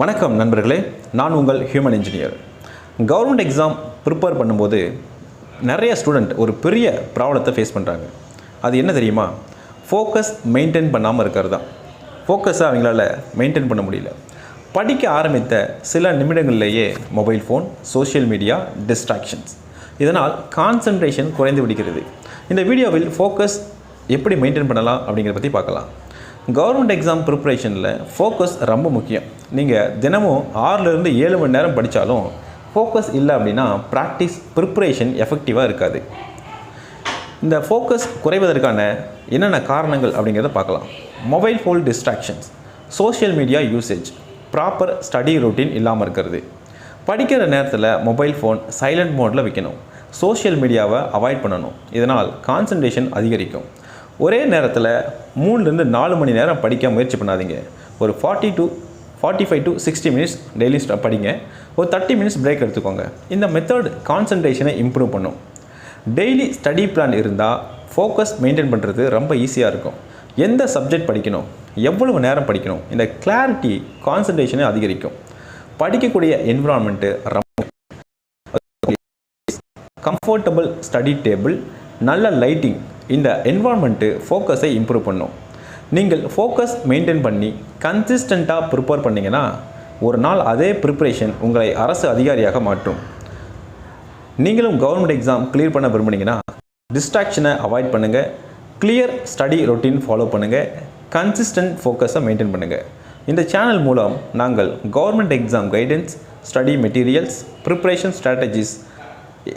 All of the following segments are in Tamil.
வணக்கம் நண்பர்களே, நான் உங்கள் human engineer. Government exam prepare பண்ணும்போது நிறைய ஸ்டூடெண்ட் ஒரு பெரிய ப்ராப்ளத்தை ஃபேஸ் பண்ணுறாங்க. அது என்ன தெரியுமா? ஃபோக்கஸ் மெயின்டைன் பண்ணாமல் இருக்கிறது தான். ஃபோக்கஸை அவங்களால மெயின்டைன் பண்ண முடியல. படிக்க ஆரம்பித்த சில நிமிடங்கள்லேயே mobile phone, social media, distractions, இதனால் கான்சன்ட்ரேஷன் குறைந்து விடுகிறது. இந்த வீடியோவில் ஃபோக்கஸ் எப்படி மெயின்டைன் பண்ணலாம் அப்படிங்கிறத பற்றி பார்க்கலாம். கவர்மெண்ட் எக்ஸாம் ப்ரிப்பரேஷனில் ஃபோக்கஸ் ரொம்ப முக்கியம். நீங்கள் தினமும் 6லேருந்து 7 மணி நேரம் படித்தாலும் ஃபோக்கஸ் இல்லை அப்படின்னா ப்ரிப்பரேஷன் எஃபெக்டிவாக இருக்காது. இந்த ஃபோக்கஸ் குறைவதற்கான என்னென்ன காரணங்கள் அப்படிங்கிறத பார்க்கலாம். Mobile phone distractions, social media usage, proper study routine இல்லாமல் இருக்கிறது. படிக்கிற நேரத்தில் மொபைல் ஃபோன் சைலண்ட் மோடில் வைக்கணும். சோஷியல் மீடியாவை அவாய்ட் பண்ணணும். இதனால் கான்சன்ட்ரேஷன் அதிகரிக்கும். ஒரே நேரத்தில் 3லேருந்து 4 மணி நேரம் படிக்க முயற்சி பண்ணாதீங்க. ஒரு 45 to 60 மினிட்ஸ் டெய்லி படிங்க. ஒரு 30 மினிட்ஸ் பிரேக் எடுத்துக்கோங்க. இந்த மெத்தட் கான்சன்ட்ரேஷனை இம்ப்ரூவ் பண்ணும். டெய்லி ஸ்டடி பிளான் இருந்தால் ஃபோக்கஸ் மெயின்டைன் பண்ணுறது ரொம்ப ஈஸியாக இருக்கும். எந்த சப்ஜெக்ட் படிக்கணும், எவ்வளவு நேரம் படிக்கணும், இந்த கிளாரிட்டி கான்சன்ட்ரேஷனை அதிகரிக்கும். படிக்கக்கூடிய என்விரான்மெண்ட்டு ரொம்ப கம்ஃபர்டபுள் ஸ்டடி டேபிள், நல்ல லைட்டிங், இந்த என்வால்மெண்ட்டு ஃபோக்கஸை இம்ப்ரூவ் பண்ணும். நீங்கள் ஃபோக்கஸ் மெயின்டைன் பண்ணி கன்சிஸ்டண்ட்டாக ப்ரிப்பேர் பண்ணிங்கன்னா ஒரு நாள் அதே ப்ரிப்பரேஷன் உங்களை அரசு அதிகாரியாக மாற்றும். நீங்களும் கவர்மெண்ட் எக்ஸாம் கிளியர் பண்ண விரும்புனீங்கன்னா டிஸ்ட்ராக்ஷனை அவாய்ட் பண்ணுங்கள், கிளியர் ஸ்டடி ரொட்டீன் ஃபாலோ பண்ணுங்கள், கன்சிஸ்டன்ட் ஃபோக்கஸை மெயின்டைன் பண்ணுங்கள். இந்த சேனல் மூலம் நாங்கள் government exam guidance, study materials, preparation strategies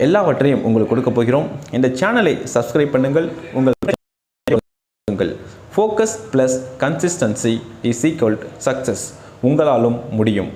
எல்லாவற்றையும் உங்களுக்கு கொடுக்க போகிறோம். இந்த சேனலை சப்ஸ்கிரைப் பண்ணுங்கள். உங்கள் focus plus consistency is equal to success. உங்களாலும் முடியும்.